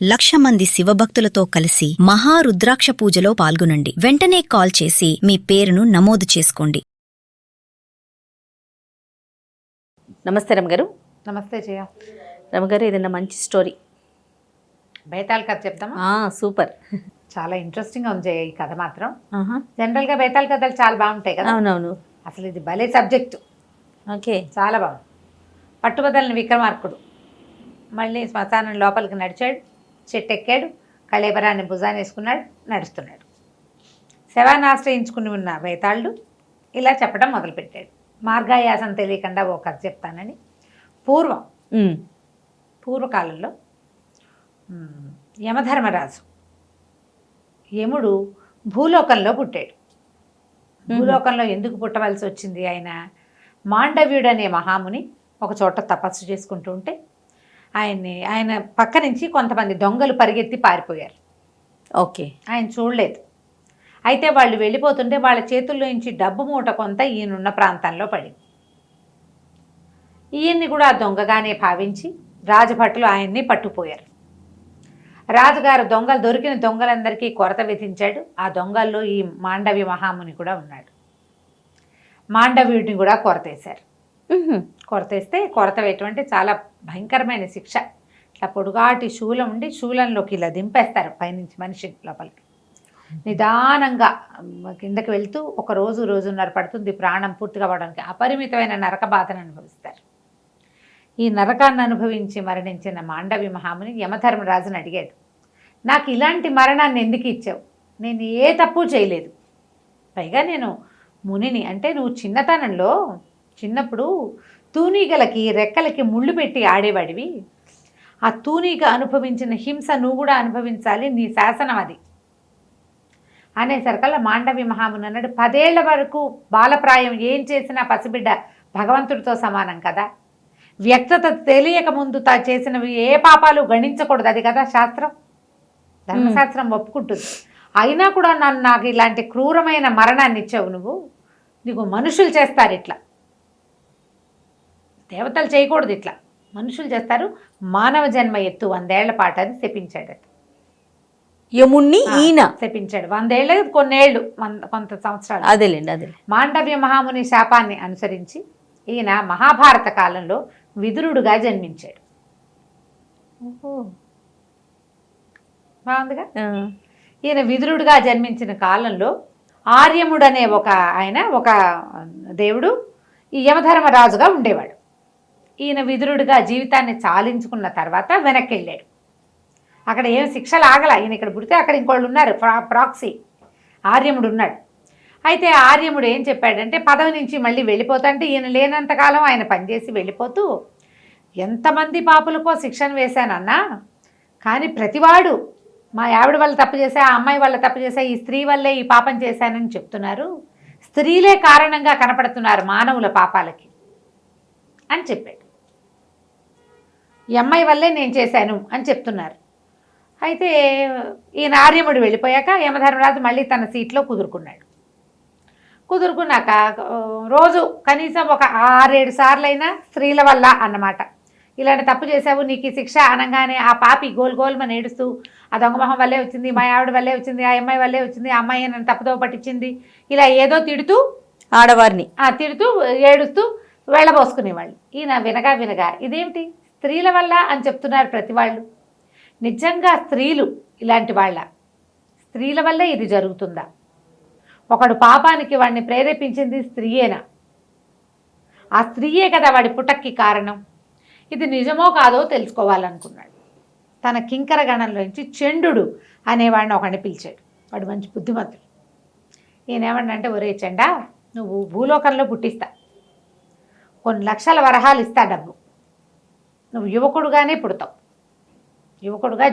1,00,000 మంది శివభక్తులతో కలిసి మహారుద్రాక్ష పూజలో పాల్గొనండి. వెంటనే కాల్ చేసి మీ పేరును నమోదు చేసుకోండి. నమస్తే రమగారు. నమస్తే జయ. రమగారు, ఏదైనా మంచి స్టోరీ బేతాళ కథ చెప్తామా? సూపర్. చాలా ఇంట్రెస్టింగ్గా ఉంది జయ ఈ కథ మాత్రం. జనరల్గా బేతాళ కథలు చాలా బాగుంటాయి కదా. అవునవును. అసలు ఇది భలే సబ్జెక్టు. ఓకే, చాలా బాగుంది. పట్టుబదలని విక్రమార్కుడు మళ్ళీ శ్మశానం లోపలికి నడిచాడు, చెట్టు ఎక్కాడు, కళేబరాన్ని భుజాన్ని వేసుకున్నాడు, నడుస్తున్నాడు. శవాన్ని ఆశ్రయించుకుని ఉన్న బేతాళుడు ఇలా చెప్పడం మొదలుపెట్టాడు. మార్గాయాసం తెలియకుండా ఓ కథ చెప్తానని. పూర్వకాలంలో యమధర్మరాజు యముడు భూలోకంలో పుట్టాడు. భూలోకంలో ఎందుకు పుట్టవలసి వచ్చింది? మాండవ్యుడు అనే మహాముని ఒక చోట తపస్సు చేసుకుంటూ ఉంటే ఆయన పక్క నుంచి కొంతమంది దొంగలు పరిగెత్తి పారిపోయారు. ఓకే, ఆయన చూడలేదు. అయితే వాళ్ళు వెళ్ళిపోతుంటే వాళ్ళ చేతుల్లో నుంచి డబ్బు మూట కొంత ఈయనున్న ప్రాంతంలో పడింది. ఈయన్ని కూడా దొంగగానే భావించి రాజభటులు ఆయన్ని పట్టుపోయారు. రాజుగారు దొరికిన దొంగలందరికీ కొరత విధించాడు. ఆ దొంగల్లో ఈ మాండవ్య మహాముని కూడా ఉన్నాడు. మాండవ్యుడిని కూడా కొరతేశారు. కొరతేస్తే కొరత వేయటం చాలా భయంకరమైన శిక్ష. ఇట్లా పొడుగాటి శూలం ఉండి శూలంలోకి ఇలా దింపేస్తారు పైనుంచి మనిషి లోపలికి. నిదానంగా కిందకి వెళ్తూ ఒక రోజున్నర పడుతుంది ప్రాణం పూర్తిగా పడడానికి. అపరిమితమైన నరక బాధను అనుభవిస్తారు. ఈ నరకాన్ని అనుభవించి మరణించిన మాండవి మహాముని యమధర్మరాజుని అడిగాడు, నాకు ఇలాంటి మరణాన్ని ఎందుకు ఇచ్చావు? నేను ఏ తప్పు చేయలేదు. పైగా నేను మునిని. అంటే నువ్వు చిన్నప్పుడు తూనీగలకి రెక్కలకి ముళ్ళు పెట్టి ఆడేవాడివి. ఆ తూనీగ అనుభవించిన హింస నువ్వు కూడా అనుభవించాలి, నీ శాసనం అది అనేసరికల్లా మాండవి మహాముని అన్నాడు, 10 ఏళ్ల వరకు బాలప్రాయం ఏం చేసినా పసిబిడ్డ భగవంతుడితో సమానం కదా. వ్యక్తత తెలియక ముందు చేసినవి ఏ పాపాలు గణించకూడదు, అది కదా శాస్త్రం, ధర్మశాస్త్రం ఒప్పుకుంటుంది. అయినా కూడా నాకు ఇలాంటి క్రూరమైన మరణాన్ని ఇచ్చావు నువ్వు. నీకు మనుషులు చేస్తారు ఇట్లా, దేవతలు చేయకూడదు, ఇట్లా మనుషులు చేస్తారు. మానవ జన్మ ఎత్తు 100 ఏళ్ల పాటు అని శపించాడట యముణ్ణి. ఈయన శపించాడు 100 ఏళ్ళు, కొన్నేళ్ళు, కొంత సంవత్సరాలు. అదేలేండి. మాండవ్య మహాముని శాపాన్ని అనుసరించి ఈయన మహాభారత కాలంలో విదురుడుగా జన్మించాడు. బాగుందిగా. ఈయన విదురుడుగా జన్మించిన కాలంలో ఆర్యముడు అనే ఒక దేవుడు ఈ యమధర్మరాజుగా ఉండేవాడు. ఈయన విదురుడుగా జీవితాన్ని చాలించుకున్న తర్వాత వెనక్కి వెళ్ళాడు. అక్కడ ఏం శిక్షలు ఆగల. ఈయన ఇక్కడ పుడితే అక్కడ ఇంకోళ్ళు ఉన్నారు, ప్రాక్సీ ఆర్యముడు ఉన్నాడు. అయితే ఆర్యముడు ఏం చెప్పాడంటే పదవి నుంచి మళ్ళీ వెళ్ళిపోతుంటే ఈయన లేనంతకాలం ఆయన పనిచేసి వెళ్ళిపోతూ, ఎంతమంది పాపులకో శిక్షను వేశానన్నా, కానీ ప్రతివాడు మా ఆవిడ వల్ల తప్పు చేశా, ఆ అమ్మాయి వల్ల తప్పు చేశా, ఈ స్త్రీ వల్లే ఈ పాపం చేశానని చెప్తున్నారు. స్త్రీలే కారణంగా కనపడుతున్నారు మానవుల పాపాలకి అని చెప్పాడు. ఈ అమ్మాయి వల్లే నేను చేశాను అని చెప్తున్నారు. అయితే ఈయన ఆర్యముడు వెళ్ళిపోయాక యమధర్మరాజు మళ్ళీ తన సీట్లో కుదురుకున్నాక రోజు కనీసం ఒక 6-7 సార్లైనా స్త్రీల వల్ల అన్నమాట, ఇలాంటి తప్పు చేసావు, నీకు ఈ శిక్ష అనగానే ఆ పాపి గోల్మని ఏడుస్తూ, ఆ దొంగమొహం వల్లే వచ్చింది, మా ఆవిడ వల్లే వచ్చింది, ఆ అమ్మాయి వల్లే వచ్చింది, ఆ అమ్మాయి నన్ను తప్పుదో పట్టించింది, ఇలా ఏదో తిడుతూ ఆడవారిని తిడుతూ ఏడుస్తూ వెళ్ళబోసుకునేవాళ్ళు. ఈయన వినగా ఇదేమిటి స్త్రీల వల్ల అని చెప్తున్నారు ప్రతి వాళ్ళు. నిజంగా స్త్రీలు ఇలాంటి స్త్రీల వల్లే ఇది జరుగుతుందా? ఒకడు పాపానికి వాడిని ప్రేరేపించింది స్త్రీయేనా? ఆ స్త్రీయే కదా వాడి పుటక్కి కారణం. ఇది నిజమో కాదో తెలుసుకోవాలనుకున్నాడు. తన కింకర గణంలోంచి చండు అనేవాడిని ఒకడిని పిలిచాడు. వాడు మంచి బుద్ధిమంతుడు. ఈయన ఏమన్నంటే, ఒరే చండా, నువ్వు భూలోకంలో పుట్టిస్తా, కొన్ని లక్షల వరహాలు ఇస్తా డబ్బు, నువ్వు యువకుడుగానే పుడతావు, యువకుడుగా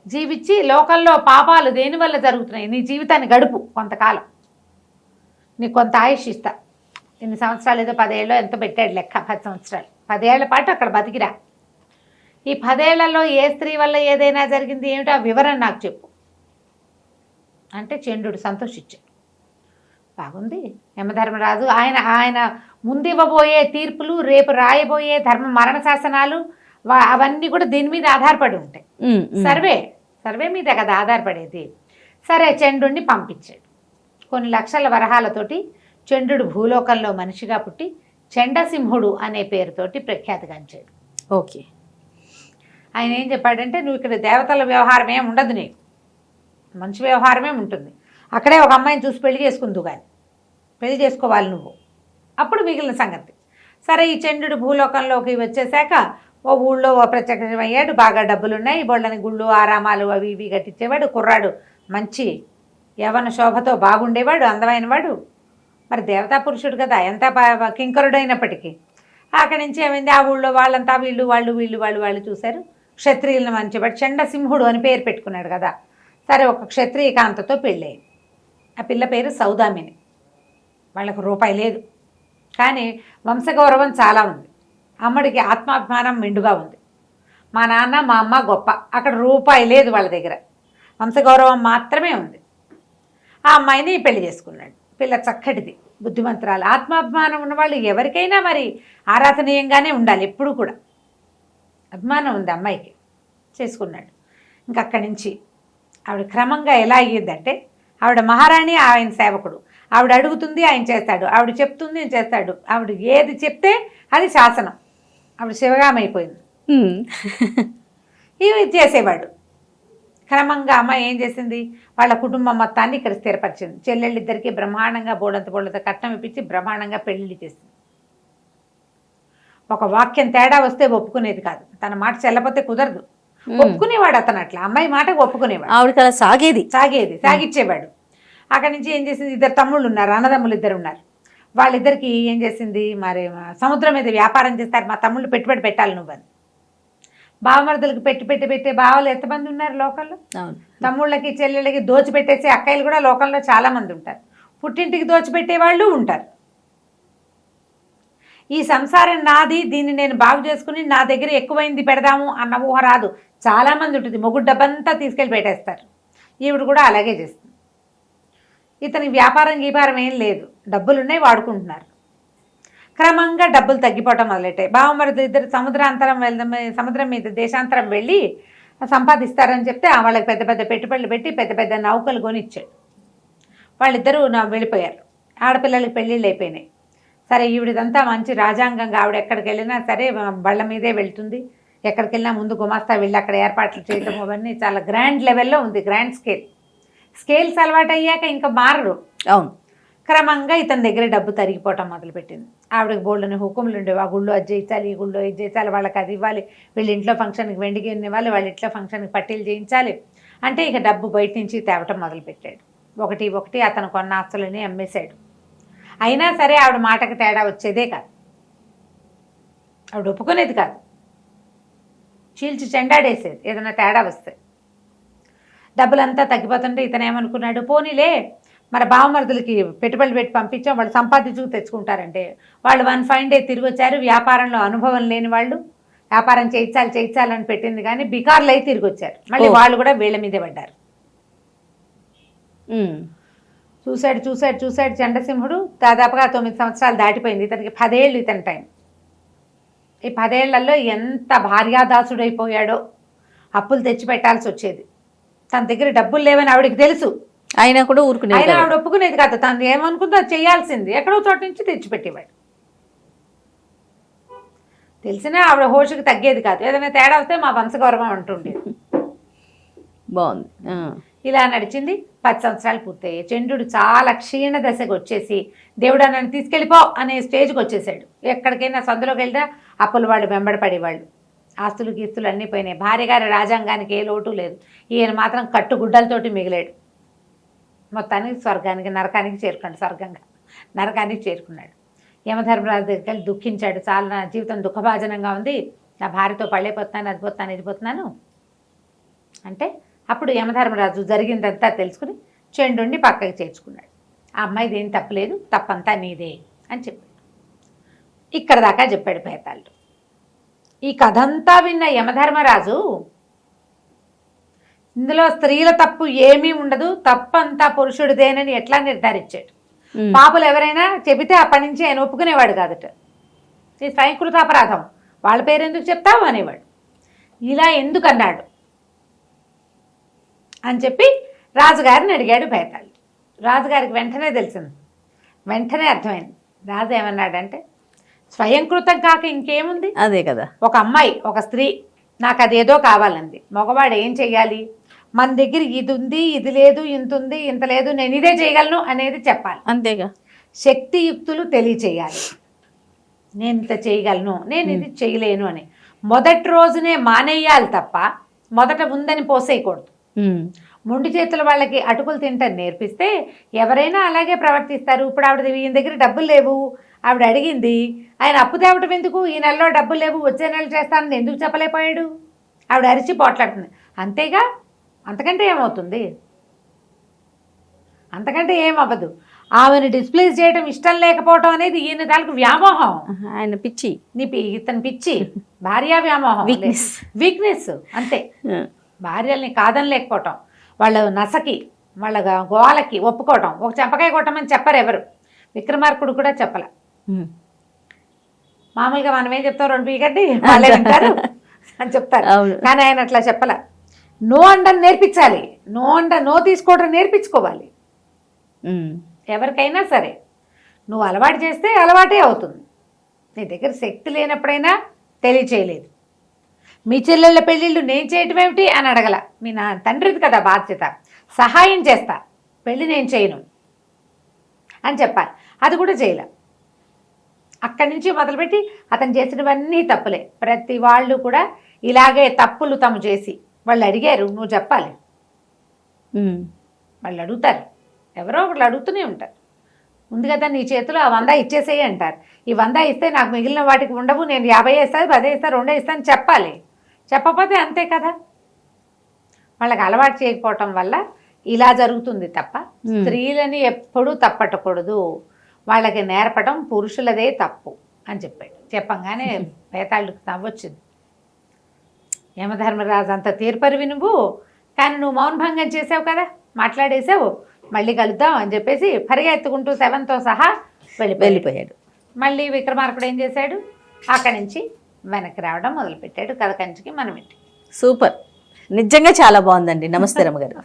జీవించి లోకంలో పాపాలు దేనివల్ల జరుగుతున్నాయి నీ జీవితాన్ని గడుపు, కొంతకాలం నీకు కొంత ఆయుష్ ఇస్తా. ఎన్ని సంవత్సరాలు, ఏదో 10 ఏళ్ళు ఎంతో పెట్టాడు లెక్క, 10 సంవత్సరాలు, 10 ఏళ్ల పాటు అక్కడ బతికిరా. ఈ 10 ఏళ్లలో ఏ స్త్రీ వల్ల ఏదైనా జరిగింది ఏమిటో ఆ వివరణ నాకు చెప్పు అంటే చండు సంతోషించాడు. బాగుంది. యమధర్మరాజు ఆయన ముందివ్వబోయే తీర్పులు, రేపు రాయబోయే మరణ శాసనాలు అవన్నీ కూడా దీని మీద ఆధారపడి ఉంటాయి. సర్వే మీద కదా ఆధారపడేది. సరే చంద్రుడిని పంపించాడు. కొన్ని లక్షల వరహాలతోటి చంద్రుడు భూలోకంలో మనిషిగా పుట్టి చండసింహుడు అనే పేరుతోటి ప్రఖ్యాతిగాంచాడు. ఓకే. ఆయన ఏం చెప్పాడంటే, నువ్వు ఇక్కడ దేవతల వ్యవహారం ఏమి ఉండదు, నీకు మంచి వ్యవహారమే ఉంటుంది. అక్కడే ఒక అమ్మాయిని చూసి పెళ్లి చేసుకుందు కానీ పెళ్లి చేసుకోవాలి నువ్వు, అప్పుడు మిగిలిన సంగతి. సరే ఈ చంద్రుడు భూలోకంలోకి వచ్చేసాక ఓ ఊళ్ళో ఓ ప్రత్యక్షమయ్యాడు. బాగా డబ్బులున్నాయి, బొళ్ళని గుళ్ళు ఆరామాలు అవి ఇవి కట్టించేవాడు. కుర్రాడు మంచి యవన శోభతో బాగుండేవాడు, అందమైన వాడు. మరి దేవతా పురుషుడు కదా, ఎంత కింకరుడైనప్పటికీ. అక్కడి నుంచి ఏమైంది, ఆ ఊళ్ళో వాళ్ళంతా వాళ్ళు చూశారు. క్షత్రియులను మంచివాడు, చండసింహుడు అని పేరు పెట్టుకున్నాడు కదా. సరే ఒక క్షత్రియ కాంతతో పెళ్ళయింది. ఆ పిల్ల పేరు సౌదామిని. వాళ్ళకు రూపాయి లేదు, కానీ వంశగౌరవం చాలా ఉంది. అమ్మడికి ఆత్మాభిమానం మెండుగా ఉంది. మా నాన్న మా అమ్మ గొప్ప, అక్కడ రూపాయి లేదు వాళ్ళ దగ్గర, వంశగౌరవం మాత్రమే ఉంది. ఆ అమ్మాయిని పెళ్లి చేసుకున్నాడు. పిల్ల చక్కటిది, బుద్ధిమంతురాలు. ఆత్మాభిమానం ఉన్నవాళ్ళు ఎవరికైనా మరి ఆరాధనీయంగానే ఉండాలి, ఎప్పుడూ కూడా అభిమానం ఉంది అమ్మాయికి. చేసుకున్నాడు. ఇంక అక్కడి నుంచి ఆవిడ క్రమంగా ఎలా అయ్యిద్దంటే, ఆవిడ మహారాణి, ఆయన సేవకుడు. ఆవిడ అడుగుతుంది, ఆయన చేస్తాడు. ఆవిడ చెప్తుంది, ఆయన చేస్తాడు. ఆవిడ ఏది చెప్తే అది శాసనం. ఆవిడ శివగామైపోయింది. ఇవి చేసేవాడు. క్రమంగా అమ్మాయి ఏం చేసింది, వాళ్ళ కుటుంబం మొత్తాన్ని ఇక్కడ స్థిరపరిచింది. చెల్లెళ్ళిద్దరికీ బ్రహ్మాండంగా బోడంత కట్నం ఇప్పించి బ్రహ్మాండంగా పెళ్లి చేసింది. ఒక వాక్యం తేడా వస్తే ఒప్పుకునేది కాదు, తన మాట చెల్లపోతే కుదరదు. ఒప్పుకునేవాడు అతను, అట్లా అమ్మాయి మాటకు ఒప్పుకునేవాడు. ఆవిడకి అలా సాగిచ్చేవాడు. అక్కడి నుంచి ఏం చేసింది, ఇద్దరు తమ్ముళ్ళు ఉన్నారు, అన్నదమ్ములు ఇద్దరు ఉన్నారు. వాళ్ళిద్దరికి ఏం చేసింది, మరి సముద్రం మీద వ్యాపారం చేస్తారు, మా తమ్ముళ్ళు పెట్టుబడి పెట్టాలి నువ్వని. బావమరుదులకు పెట్టి బావలు ఎంతమంది ఉన్నారు లోకంలో. తమ్ముళ్ళకి చెల్లెళ్ళకి దోచిపెట్టేసి అక్కయ్యలు కూడా లోకంలో చాలా మంది ఉంటారు. పుట్టింటికి దోచిపెట్టే వాళ్ళు ఉంటారు. ఈ సంసారం నాది, దీన్ని నేను బాగు చేసుకుని నా దగ్గర ఎక్కువైంది పెడదాము అన్న ఊహ రాదు. చాలామంది ఉంటుంది, మొగుడు డబ్బంతా తీసుకెళ్ళి పెట్టేస్తారు. ఈవిడ కూడా అలాగే చేస్తుంది. ఇతనికి వ్యాపారం గీపారం ఏం లేదు, డబ్బులున్నాయి, వాడుకుంటున్నారు. క్రమంగా డబ్బులు తగ్గిపోవటం మొదలెట్టాయి. బావమరుదు ఇద్దరు సముద్రం మీద దేశాంతరం వెళ్ళి సంపాదిస్తారని చెప్తే వాళ్ళకి పెద్ద పెద్ద పెట్టుబడులు పెట్టి పెద్ద పెద్ద నౌకలు కొనిచ్చాడు. వాళ్ళిద్దరూ వెళ్ళిపోయారు. ఆడపిల్లలకి పెళ్ళిళ్ళు అయిపోయినాయి. సరే ఈవిడిదంతా మంచి రాజాంగంగా, ఆవిడ ఎక్కడికి వెళ్ళినా సరే బళ్ళ మీదే వెళ్తుంది. ఎక్కడికి వెళ్ళినా ముందు గుమాస్తా వెళ్ళి అక్కడ ఏర్పాట్లు చేయటం అవన్నీ చాలా గ్రాండ్ లెవెల్లో ఉంది, గ్రాండ్ స్కేల్స్ అలవాటు అయ్యాక ఇంకా మారరు. అవును. క్రమంగా ఇతని దగ్గర డబ్బు తరిగిపోవటం మొదలుపెట్టింది. ఆవిడకి బోల్డ్ని హుకుములు ఉండేవి. ఆ గుళ్ళో అది చేయించాలి, ఈ గుళ్ళో ఇది చేయించాలి, వాళ్ళకి అది ఇవ్వాలి, వీళ్ళ ఇంట్లో ఫంక్షన్కి వెండికి ఇవ్వాలి, వాళ్ళ ఇంట్లో ఫంక్షన్కి పట్టీలు చేయించాలి. అంటే ఇక డబ్బు బయట నుంచి తేవటం మొదలుపెట్టాడు. ఒకటి అతను కొన్న ఆస్తులని అమ్మేశాడు. అయినా సరే ఆవిడ మాటకి తేడా వచ్చేదే కాదు, ఆవిడ ఒప్పుకునేది కాదు, చీల్చి చెండాడేసేది ఏదైనా తేడా వస్తే. డబ్బులంతా తగ్గిపోతుంటే ఇతను ఏమనుకున్నాడు, పోనీలే మరి బావమరుదులకి పెట్టుబడులు పెట్టి పంపించాం, వాళ్ళు సంపాదించుకు తెచ్చుకుంటారంటే. వాళ్ళు వన్ ఫైన్ డే తిరిగి వచ్చారు. వ్యాపారంలో అనుభవం లేని వాళ్ళు, వ్యాపారం చేయించాలని పెట్టింది కానీ బికార్లు అయి తిరిగి వచ్చారు. మళ్ళీ వాళ్ళు కూడా వీళ్ళ మీదే పడ్డారు. చూశాడు చండసింహుడు. దాదాపుగా 9 సంవత్సరాలు దాటిపోయింది. ఇతనికి 10 ఏళ్ళు ఇతని టైం. ఈ 10 ఏళ్లలో ఎంత భార్యాదాసుడైపోయాడో. అప్పులు తెచ్చి పెట్టాల్సి వచ్చేది. తన దగ్గర డబ్బులు లేవని ఆవిడకి తెలుసు, అయినా కూడా ఊరుకునేది. అయినా ఆవిడ ఒప్పుకునేది కాదు. తను ఏమనుకుందో అది చేయాల్సింది. ఎక్కడో చోట నుంచి తెచ్చిపెట్టేవాడు. తెలిసినా ఆవిడ హోషుకి తగ్గేది కాదు. ఏదైనా తేడా వస్తే మా వంశగౌరవం అంటుండేది. బాగుంది. ఇలా నడిచింది. 10 సంవత్సరాలు పూర్తయ్యాయి. చంద్రుడు చాలా క్షీణ దశకు వచ్చేసి దేవుడా నన్ను తీసుకెళ్ళిపో అనే స్టేజ్కి వచ్చేసాడు. ఎక్కడికైనా సందులోకి వెళ్తే అప్పులు వాళ్ళు వెంబడపడేవాళ్ళు. ఆస్తులు గీస్తులు అన్నీ పోయినాయి. భార్య గారి రాజ్యాంగానికి ఏ లోటు లేదు. ఈయన మాత్రం కట్టుగుడ్డలతోటి మిగిలాడు. మొత్తానికి స్వర్గానికి నరకానికి చేరుకున్నాడు. యమధర్మరాజు దగ్గరికి వెళ్ళి దుఃఖించాడు. చాలా నా జీవితం దుఃఖభాజనంగా ఉంది, నా భార్యతో పళ్ళైపోతున్నాను, అది పోతున్నాను, ఇది పోతున్నాను అంటే అప్పుడు యమధర్మరాజు జరిగిందంతా తెలుసుకుని చంద్రుడిని పక్కకి చేర్చుకున్నాడు. ఆ అమ్మాయిది ఏం తప్పలేదు, తప్పంతా నీదే అని చెప్పాడు. ఇక్కడ దాకా చెప్పాడు పేతాళుడు. ఈ కథంతా విన్న యమధర్మరాజు ఇందులో స్త్రీల తప్పు ఏమీ ఉండదు, తప్పంతా పురుషుడిదేనని ఎట్లా నిర్ధారించాడు. పాపులు ఎవరైనా చెబితే అప్పటి నుంచి ఆయన ఒప్పుకునేవాడు కాదట. ఇది స్వయంకృత అపరాధం, వాళ్ళ పేరు ఎందుకు చెప్తావు అనేవాడు. ఇలా ఎందుకు అన్నాడు అని చెప్పి రాజుగారిని అడిగాడు బేతాళుడు. రాజుగారికి వెంటనే తెలిసింది, వెంటనే అర్థమైంది. రాజు ఏమన్నాడంటే, స్వయంకృతం కాక ఇంకేముంది, అదే కదా. ఒక అమ్మాయి, ఒక స్త్రీ నాకు అదేదో కావాలంది, మగవాడు ఏం చెయ్యాలి, మన దగ్గర ఇది ఉంది, ఇది లేదు, ఇంత ఉంది, ఇంత లేదు, నేను ఇదే చేయగలను అనేది చెప్పాలి. అంతేగా. శక్తియుక్తులు తెలియచేయాలి. నేను ఇంత చేయగలను, నేను ఇది చేయలేను అని మొదటి రోజునే మానేయాలి తప్ప మొదట ఉందని పోసేయకూడదు. మొండి చేతుల వాళ్ళకి అటుకులు తింటాను నేర్పిస్తే ఎవరైనా అలాగే ప్రవర్తిస్తారు. ఇప్పుడు ఆవిడ ఈయన దగ్గర డబ్బులు లేవు, ఆవిడ అడిగింది, ఆయన అప్పు తేవటం ఎందుకు, ఈ నెలలో డబ్బులు లేవు, వచ్చే నెల చేస్తానని ఎందుకు చెప్పలేకపోయాడు, ఆవిడ అరిచి పోట్లాడుతుంది. అంతేగా, అంతకంటే ఏమవుతుంది, అంతకంటే ఏమవ్వదు. ఆమెను డిస్ప్లేస్ చేయడం ఇష్టం లేకపోవటం అనేది ఈయన దానికి వ్యామోహం, ఆయన పిచ్చి, ఇతను పిచ్చి, భార్య వ్యామోహం, వీక్నెస్ అంతే. భార్యల్ని కాదని లేకపోవటం, వాళ్ళ నసకి, వాళ్ళ గోలకి ఒప్పుకోవటం. ఒక చెంపకాయ కొట్టమని చెప్పరు ఎవరు, విక్రమార్కుడు కూడా చెప్పలే. మామూలుగా మనం ఏం చెప్తాం, 2 పీకండి వాళ్ళే వింటారు అని చెప్తారు, కానీ ఆయన అట్లా చెప్పలే. నో అండని నేర్పించాలి, నో తీసుకోవడం నేర్పించుకోవాలి. ఎవరికైనా సరే నువ్వు అలవాటు చేస్తే అలవాటే అవుతుంది. నీ దగ్గర శక్తి లేనప్పుడైనా తెలియచేయలేదు. మీ చెల్లెళ్ళ పెళ్ళిళ్ళు నేను చేయటం ఏమిటి అని అడగల, మీ నా తండ్రిది కదా బాధ్యత, సహాయం చేస్తా, పెళ్ళి నేను చేయను అని చెప్పాలి. అది కూడా చేయలే. అక్కడి నుంచి మొదలుపెట్టి అతను చేసినవన్నీ తప్పులే. ప్రతి వాళ్ళు కూడా ఇలాగే తప్పులు తమ చేసి వాళ్ళు అడిగారు, నువ్వు చెప్పాలి. వాళ్ళు అడుగుతారు, ఎవరో ఒకళ్ళు అడుగుతూనే ఉంటారు. ఉంది కదా నీ చేతిలో ఆ 100 ఇచ్చేసేయి అంటారు. ఈ 100 ఇస్తే నాకు మిగిలిన వాటికి ఉండవు, నేను 50 ఇస్తాను, 10 ఇస్తాను, 2 ఇస్తాను చెప్పాలి. చెప్పకపోతే అంతే కదా. వాళ్ళకి అలవాటు చేయకపోవటం వల్ల ఇలా జరుగుతుంది తప్ప స్త్రీలని ఎప్పుడూ తప్పట్టకూడదు, వాళ్ళకి నేర్పడం పురుషులదే తప్పు అని చెప్పాడు. చెప్పంగానే బేతాళుడికి నవ్వొచ్చింది. యమధర్మరాజు అంత తీర్పరివి నువ్వు, కానీ నువ్వు మౌనభంగం చేసావు కదా, మాట్లాడేసావు, మళ్ళీ కలుద్దాం అని చెప్పేసి పరిగెత్తుకుంటూ 7తో సహా వెళ్ళిపోయాడు. మళ్ళీ విక్రమార్కుడు ఏం చేశాడు, అక్కడి నుంచి వెనక్కి రావడం మొదలుపెట్టాడు. కథ కంచికి మనం ఇంటికి. సూపర్, నిజంగా చాలా బాగుందండి. నమస్తే రమ్మగారు.